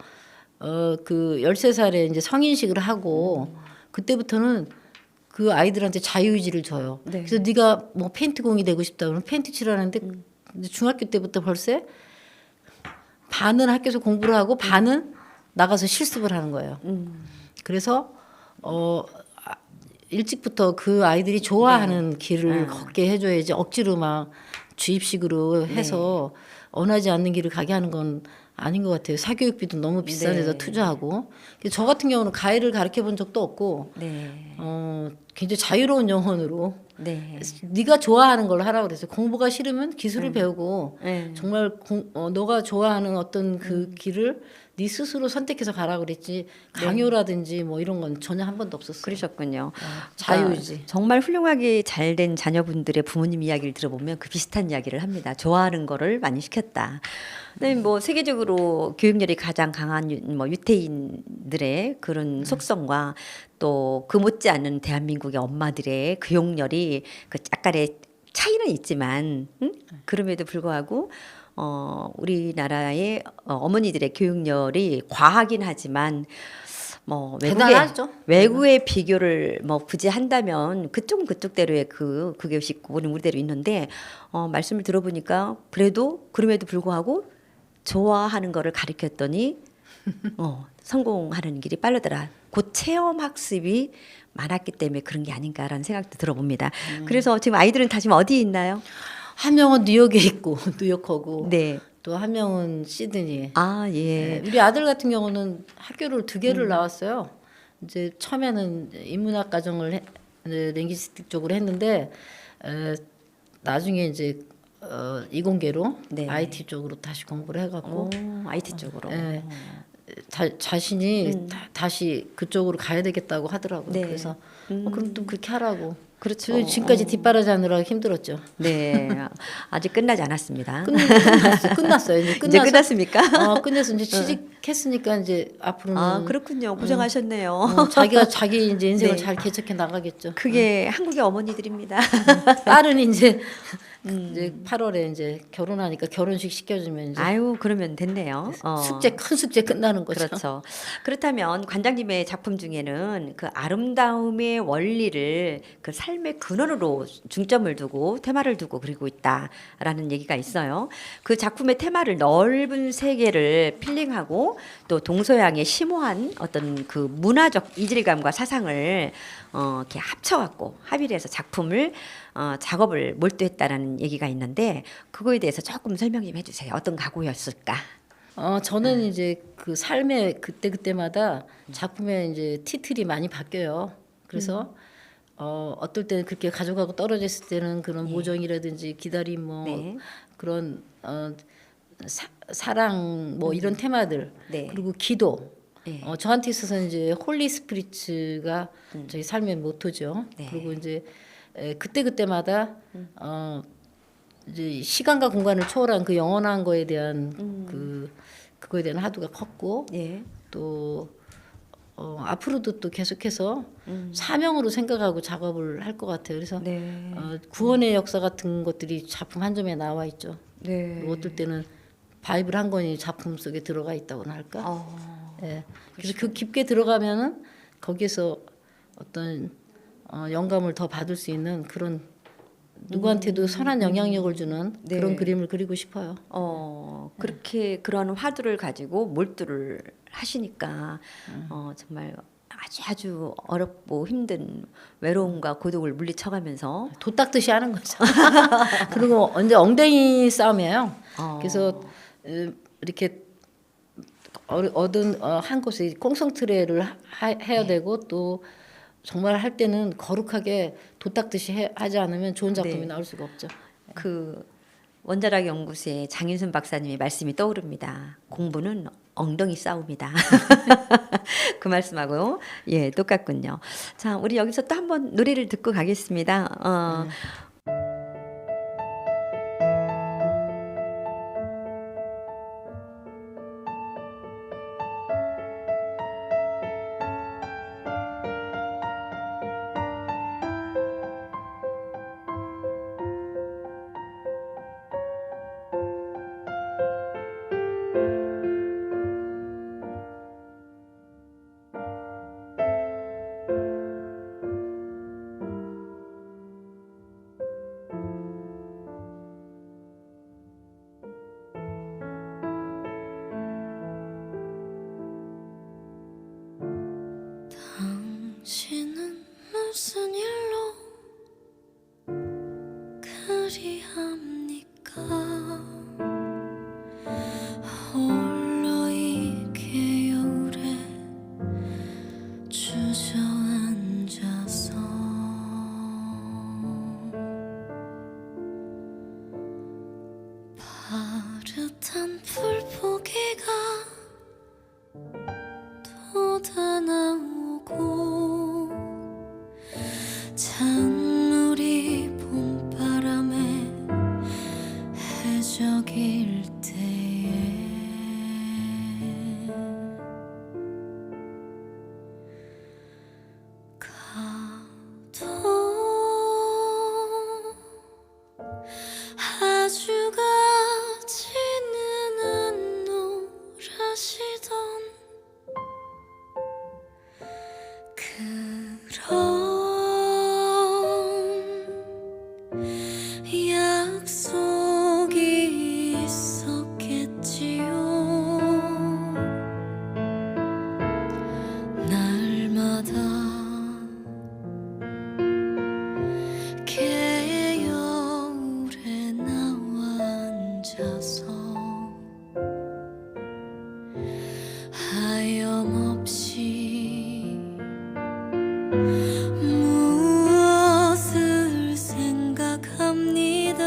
그 13살에 이제 성인식을 하고 그때부터는 그 아이들한테 자유의지를 줘요. 네. 그래서 네가 뭐 페인트공이 되고 싶다 그러면 페인트 칠하는데 중학교 때부터 벌써 반은 학교에서 공부를 하고 반은 나가서 실습을 하는 거예요. 그래서 일찍부터 그 아이들이 좋아하는 길을 걷게 해줘야지 억지로 막 주입식으로 해서 원하지 않는 길을 가게 하는 건 아닌 것 같아요. 사교육비도 너무 비싼 데다 투자하고. 저 같은 경우는 가해를 가르쳐 본 적도 없고 굉장히 자유로운 영혼으로 네가 좋아하는 걸 하라고 그랬어요. 공부가 싫으면 기술을 배우고 정말 너가 좋아하는 어떤 그 길을 네 스스로 선택해서 가라고 그랬지 강요라든지 뭐 이런 건 전혀 한 번도 없었어요. 그러셨군요. 자유의지. 그러니까 정말 훌륭하게 잘된 자녀분들의 부모님 이야기를 들어보면 그 비슷한 이야기를 합니다. 좋아하는 거를 많이 시켰다. 근데 뭐 세계적으로 교육열이 가장 강한 뭐 유태인들의 그런 속성과 또 그 못지않은 대한민국의 엄마들의 교육열이 그 약간의 차이는 있지만 그럼에도 불구하고 우리나라의 어머니들의 교육열이 과하긴 하지만 뭐 대단하죠. 외국의 비교를 뭐 굳이 한다면 그쪽은 그쪽대로의 그 교육이 있고 우리는 우리대로 있는데 말씀을 들어보니까 그럼에도 불구하고 좋아하는 거를 가르쳤더니 성공하는 길이 빠르더라. 곧 체험 학습이 많았기 때문에 그런 게 아닌가라는 생각도 들어봅니다. 그래서 지금 아이들은 다 지금 어디에 있나요? 한 명은 뉴욕에 있고 뉴욕하고 네. 또 한 명은 시드니에. 아 예. 우리 아들 같은 경우는 학교를 2개를 나왔어요. 이제 처음에는 인문학 과정을 랭귀스틱 쪽으로 했는데 나중에 이제 이공계로 IT 쪽으로 다시 공부를 해갖고 IT 쪽으로. 자신이 다시 그쪽으로 가야 되겠다고 하더라고요. 네. 그래서 그럼 또 그렇게 하라고. 그렇죠. 지금까지 뒷바라지하느라 힘들었죠. 네, 아직 끝나지 않았습니다. 끝났어요. 이제 이제 끝났습니까? 끝내서 이제 취직했으니까 이제 앞으로는 그렇군요. 고생하셨네요. 자기가 자기 이제 인생을 네. 잘 개척해 나가겠죠. 그게 한국의 어머니들입니다. 딸은 이제 8월에 이제 결혼하니까 결혼식 시켜주면 이제 아유, 그러면 됐네요. 큰 숙제 끝나는 거죠. 그렇죠. 그렇다면 관장님의 작품 중에는 그 아름다움의 원리를 그 삶의 근원으로 중점을 두고 테마를 두고 그리고 있다라는 얘기가 있어요. 그 작품의 테마를 넓은 세계를 필링하고 또 동서양의 심오한 어떤 그 문화적 이질감과 사상을 이렇게 합쳐갖고 합의를 해서 작품을 작업을 몰두했다라는 가구라는 얘기가 있는데 그거에 대해서 조금 설명 좀 해주세요. 어떤 가구였을까? 저는 이제 그 삶의 그때마다 작품의 이제 티틀이 많이 바뀌어요. 그래서 어떨 때는 그렇게 가져가고 떨어져 있을 때는 그런 모정이라든지 기다림 뭐 네. 그런 사랑 뭐 이런 테마들 네. 그리고 기도 네. 저한테 있어서는 이제 홀리 스피리츠가 저희 삶의 모토죠. 네. 그리고 이제 그때마다 이제 시간과 공간을 초월한 그 영원한 거에 대한 그거에 대한 하두가 컸고 네. 또 앞으로도 또 계속해서 사명으로 생각하고 작업을 할 것 같아요. 그래서 네. 구원의 역사 같은 것들이 작품 한 점에 나와 있죠. 네. 그리고 어떨 때는 바이블 한 권이 작품 속에 들어가 있다고나 할까. 예. 그래서 그 깊게 들어가면은 거기에서 어떤 영감을 더 받을 수 있는 그런 누구한테도 선한 영향력을 주는 네. 그런 그림을 그리고 싶어요. 그렇게 그런 화두를 가지고 몰두를 하시니까 정말 아주 어렵고 힘든 외로움과 고독을 물리쳐가면서 도 닦듯이 하는 거죠. 그리고 언제 엉덩이 싸움이에요. 그래서 이렇게 얻은 한 곳에 꽁성트레를 해야 되고 또 정말 할 때는 거룩하게 도 닦듯이 하지 않으면 좋은 작품이 네. 나올 수가 없죠. 그 원자력 연구소의 장윤순 박사님의 말씀이 떠오릅니다. 공부는 엉덩이 싸움이다. 그 말씀하고 예 똑같군요. 자 우리 여기서 또 한번 노래를 듣고 가겠습니다. 당신은 무슨 일로 그리합니까? 홀로 이 겨울에 주저앉아서 파릇한 풀포기가 쏟아나오고 찬물이 봄바람에 해적일 때에 가도 아주 가지는 않노라시던 그런 약속이 있었겠지요. 날마다 개울에 나와 앉아서 하염없이 무엇을 생각합니다.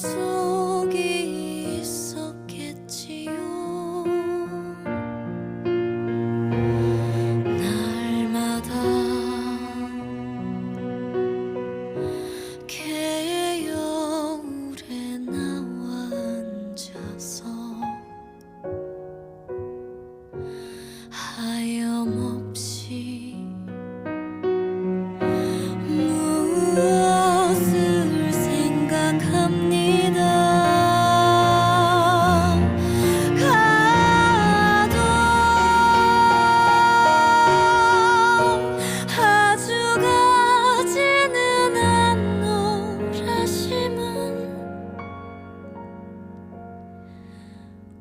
약속이 있었겠지요. 날마다 개여울에 나와 앉아서 하염없이 무엇을 생각합니다. 가도 아주 가지는 않노라심은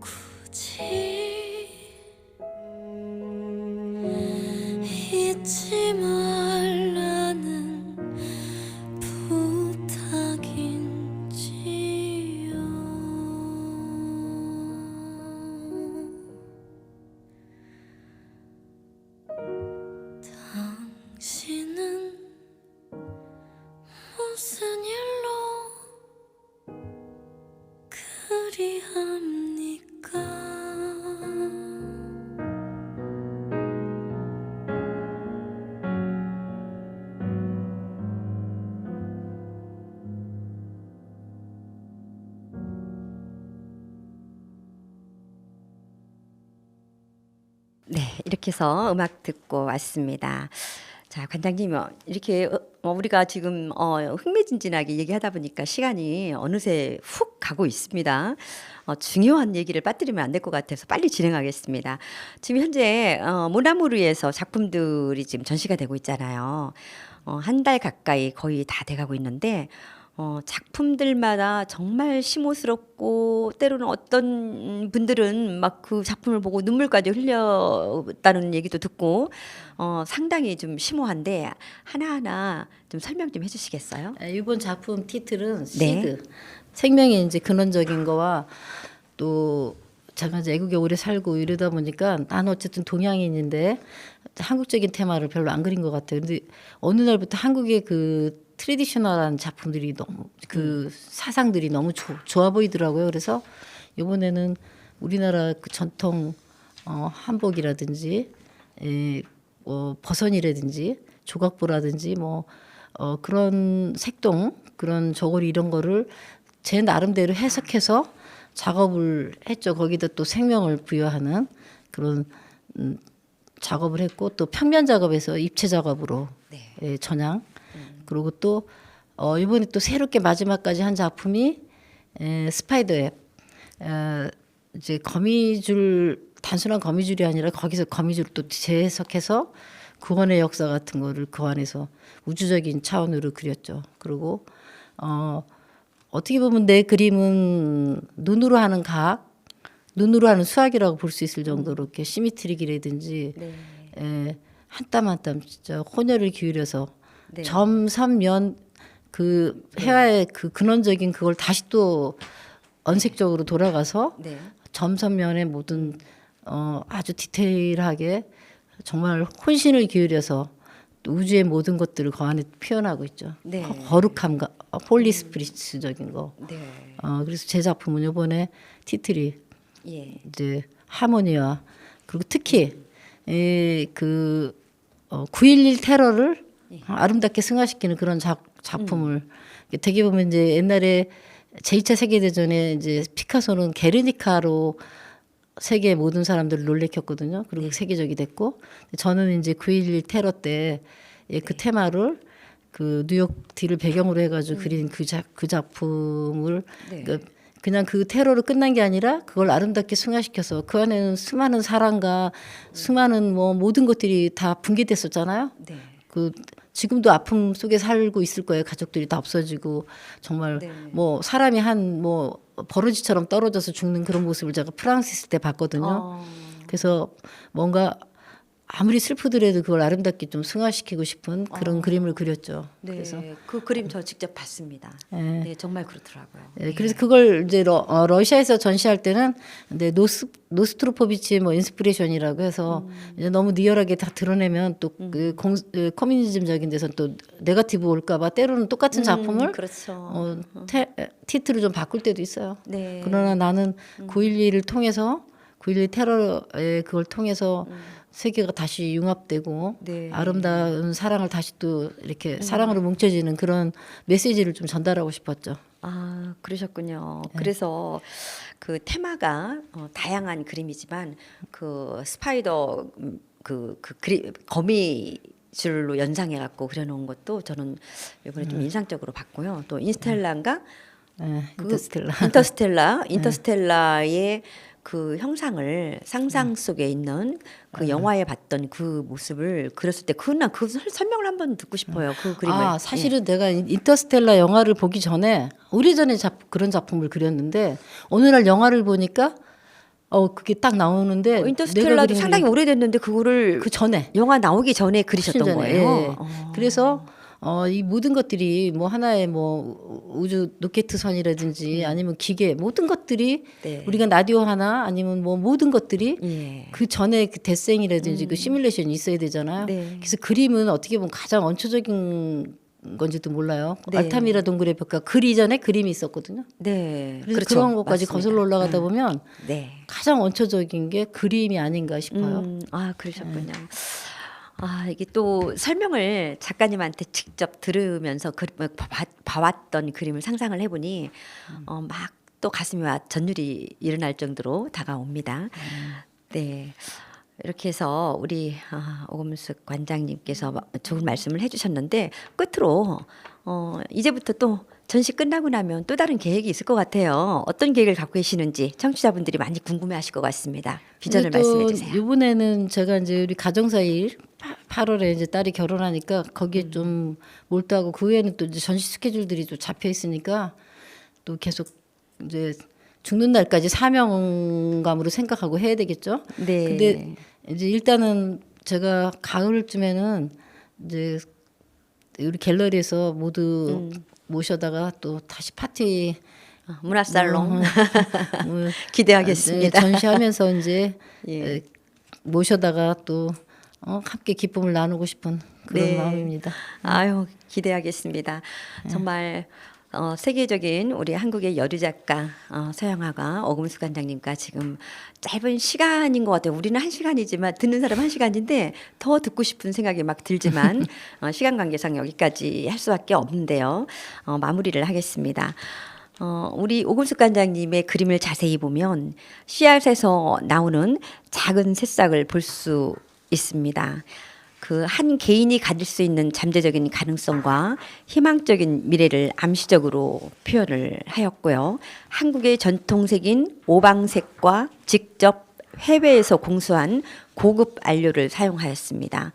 굳이 잊지 말라는 부탁인지요. 당신은 무슨 일로 그리합니까? 네, 이렇게 해서 음악 듣고 왔습니다. 자, 관장님, 이렇게 우리가 지금 흥미진진하게 얘기하다 보니까 시간이 어느새 훅 가고 있습니다. 중요한 얘기를 빠뜨리면 안 될 것 같아서 빨리 진행하겠습니다. 지금 현재 모나무르에서 작품들이 지금 전시가 되고 있잖아요. 한 달 가까이 거의 다 돼가고 있는데 작품들마다 정말 심오스럽고 때로는 어떤 분들은 막 그 작품을 보고 눈물까지 흘렸다는 얘기도 듣고 상당히 좀 심오한데 하나하나 좀 설명 좀 해주시겠어요? 이번 작품 티틀은 네. 시드. 생명의 이제 근원적인 거와 또 제가 이제 외국에 오래 살고 이러다 보니까 나는 어쨌든 동양인인데 한국적인 테마를 별로 안 그린 것 같아요. 근데 어느 날부터 한국의 그 트레디셔널한 작품들이 너무 그 사상들이 너무 좋아 보이더라고요. 그래서 이번에는 우리나라 그 전통 한복이라든지 버선이라든지 조각보라든지 그런 색동 그런 저고리 이런 거를 제 나름대로 해석해서 작업을 했죠. 거기다 또 생명을 부여하는 그런 작업을 했고 또 평면 작업에서 입체 작업으로 전향 그리고 또 이번에 또 새롭게 마지막까지 한 작품이 스파이더웹 이제 거미줄 단순한 거미줄이 아니라 거기서 거미줄을 또 재해석해서 구원의 역사 같은 거를 그 안에서 우주적인 차원으로 그렸죠. 그리고 어떻게 보면 내 그림은 눈으로 하는 과학, 눈으로 하는 수학이라고 볼 수 있을 정도로 이렇게 시미트릭이라든지 한 땀 한 땀 진짜 혼혈을 기울여서 점, 선, 면 그 해와의 그 근원적인 그걸 다시 또 언색적으로 돌아가서 점, 선, 면의 모든 아주 디테일하게 정말 혼신을 기울여서 또 우주의 모든 것들을 그 안에 표현하고 있죠. 거룩함과 홀리스피릿적인 거. 그래서 제 작품은 이번에 티틀이 이제 하모니와 그리고 특히 그 9.11 테러를 아름답게 승화시키는 그런 작품을 되게 보면 이제 옛날에 제2차 세계대전에 이제 피카소는 게르니카로 세계 모든 사람들을 놀래켰거든요. 그리고 세계적이 됐고 저는 이제 9.11 테러 때 그 테마를 그 뉴욕 뒤를 배경으로 해가지고 그린 그 작품을 그냥 그 테러로 끝난 게 아니라 그걸 아름답게 승화시켜서 그 안에는 수많은 사랑과 수많은 모든 것들이 다 붕괴됐었잖아요. 그 지금도 아픔 속에 살고 있을 거예요. 가족들이 다 없어지고 정말 사람이 버러지처럼 떨어져서 죽는 그런 모습을 제가 프랑스 있을 때 봤거든요. 그래서 뭔가 아무리 슬프더라도 그걸 아름답게 좀 승화시키고 싶은 그런 그림을 그렸죠. 네, 그래서 그 그림 저 직접 봤습니다. 예. 네, 정말 그렇더라고요. 예, 그래서 그걸 이제 러시아에서 전시할 때는 근데 노스트로포비치 뭐 인스피레이션이라고 해서 이제 너무 리얼하게 다 드러내면 또 그 커뮤니즘적인 데서 또 네거티브 올까봐 때로는 똑같은 작품을 그렇죠. 티트를 좀 바꿀 때도 있어요. 네. 그러나 나는 9.11을 통해서 9.11 테러의 그걸 통해서 세계가 다시 융합되고 네. 아름다운 사랑을 다시 또 이렇게 사랑으로 뭉쳐지는 그런 메시지를 좀 전달하고 싶었죠. 아, 그러셨군요. 그래서 그 테마가 다양한 그림이지만 그 스파이더 거미줄로 연상해 갖고 그려놓은 것도 저는 이번에 좀 인상적으로 봤고요. 또 인스텔라인가 예, 인터스텔라의 그 형상을 상상 속에 있는 그 영화에 봤던 그 모습을 그렸을 때 그 설명을 한번 듣고 싶어요. 그 그림을. 아, 사실은 내가 인터스텔라 영화를 보기 전에 오래전에 그런 작품을 그렸는데 어느 날 영화를 보니까 그게 딱 나오는데 인터스텔라도 상당히 오래됐는데 그거를 그 전에 영화 나오기 전에 그리셨던 훨씬 전에, 거예요. 예. 그래서 이 모든 것들이 뭐 하나의 뭐 우주 로켓선이라든지 아니면 기계 모든 것들이 네. 우리가 라디오 하나 아니면 뭐 모든 것들이 예. 그 전에 그 데생이라든지 그 시뮬레이션이 있어야 되잖아요. 네. 그래서 그림은 어떻게 보면 가장 원초적인 건지도 몰라요. 네. 알타미라 동굴의 벽화 그 이전에 그림이 있었거든요. 네. 그래서 그렇죠. 그런 것까지 맞습니다. 거슬러 올라가다 보면 네. 가장 원초적인 게 그림이 아닌가 싶어요. 아, 그러셨군요. 아, 이게 또 설명을 작가님한테 직접 들으면서 봐왔던 그림을 상상을 해보니 막 또 가슴이 전율이 일어날 정도로 다가옵니다. 네. 이렇게 해서 우리 오금숙 관장님께서 좋은 말씀을 해주셨는데 끝으로 이제부터 또 전시 끝나고 나면 또 다른 계획이 있을 것 같아요. 어떤 계획을 갖고 계시는지 청취자분들이 많이 궁금해하실 것 같습니다. 비전을 말씀해 주세요. 이번에는 제가 이제 우리 가정사일 8월에 이제 딸이 결혼하니까 거기에 좀 몰두하고 그 외에는 또 이제 전시 스케줄들이 또 잡혀 있으니까 또 계속 이제 죽는 날까지 사명감으로 생각하고 해야 되겠죠. 네. 근데 이제 일단은 제가 가을쯤에는 이제 우리 갤러리에서 모두 모셔다가 또 다시 파티 문화살롱 뭐 기대하겠습니다. 전시하면서 이제 예. 모셔다가 또 함께 기쁨을 나누고 싶은 그런 네. 마음입니다. 아유, 기대하겠습니다. 정말 세계적인 우리 한국의 여류 작가 서양화가 오금숙 관장님과 지금 짧은 시간인 것 같아요. 우리는 1시간이지만 듣는 사람 1시간인데 더 듣고 싶은 생각이 막 들지만 시간 관계상 여기까지 할 수밖에 없는데요. 마무리를 하겠습니다. 우리 오금숙 관장님의 그림을 자세히 보면 씨앗에서 나오는 작은 새싹을 볼 수 있습니다. 그 한 개인이 가질 수 있는 잠재적인 가능성과 희망적인 미래를 암시적으로 표현을 하였고요. 한국의 전통색인 오방색과 직접 해외에서 공수한 고급 안료를 사용하였습니다.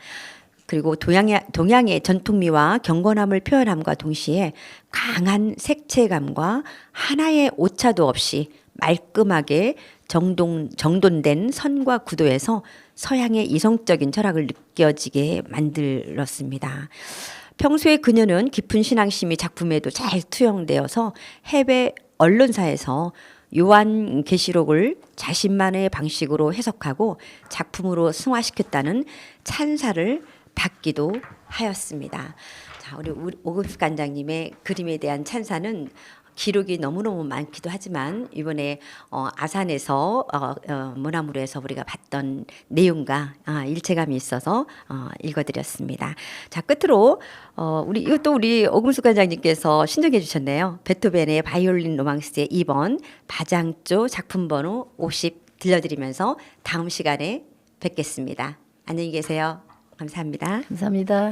그리고 동양의 전통미와 경건함을 표현함과 동시에 강한 색채감과 하나의 오차도 없이 말끔하게 정돈된 선과 구도에서 서양의 이성적인 철학을 느껴지게 만들었습니다. 평소에 그녀는 깊은 신앙심이 작품에도 잘 투영되어서 해외 언론사에서 요한계시록을 자신만의 방식으로 해석하고 작품으로 승화시켰다는 찬사를 받기도 하였습니다. 자, 우리 오금숙 관장님의 그림에 대한 찬사는 기록이 너무너무 많기도 하지만 이번에 아산에서 문화무로에서 우리가 봤던 내용과 일체감이 있어서 읽어드렸습니다. 자, 끝으로 이것도 우리 오금숙 관장님께서 신청해 주셨네요. 베토벤의 바이올린 로망스의 2번 바장조 작품 번호 50 들려드리면서 다음 시간에 뵙겠습니다. 안녕히 계세요. 감사합니다. 감사합니다.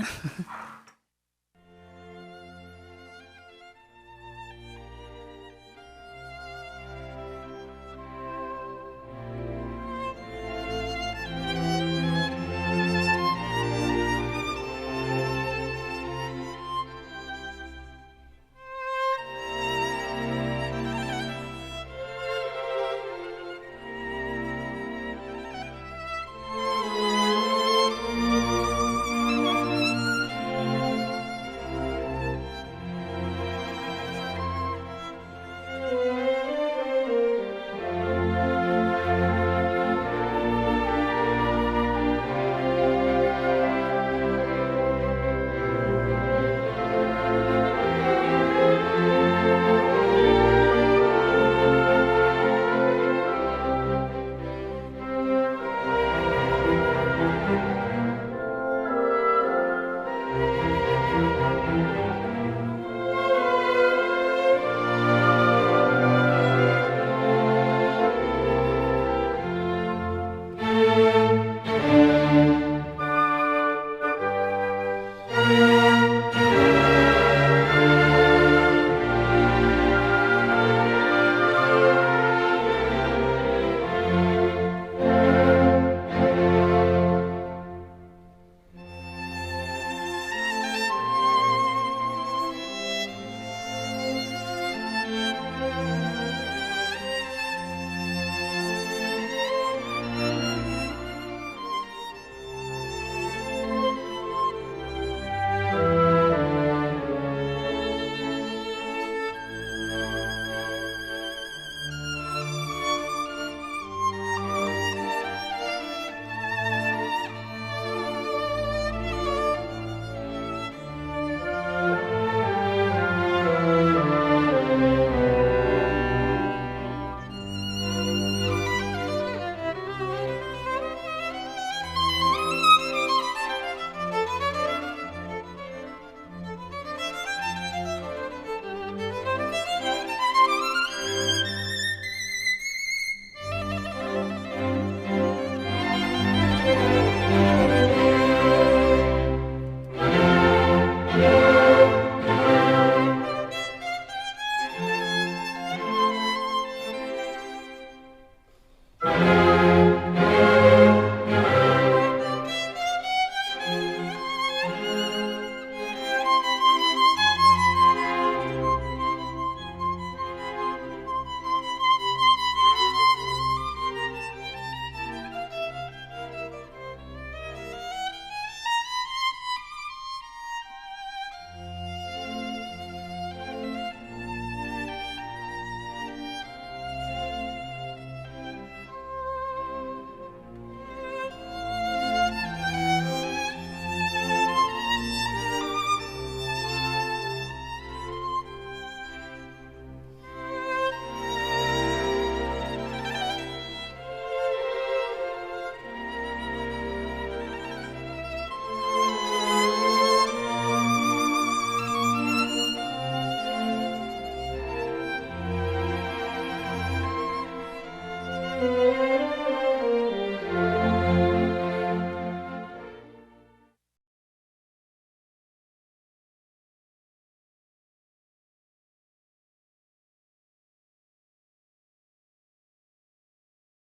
말라는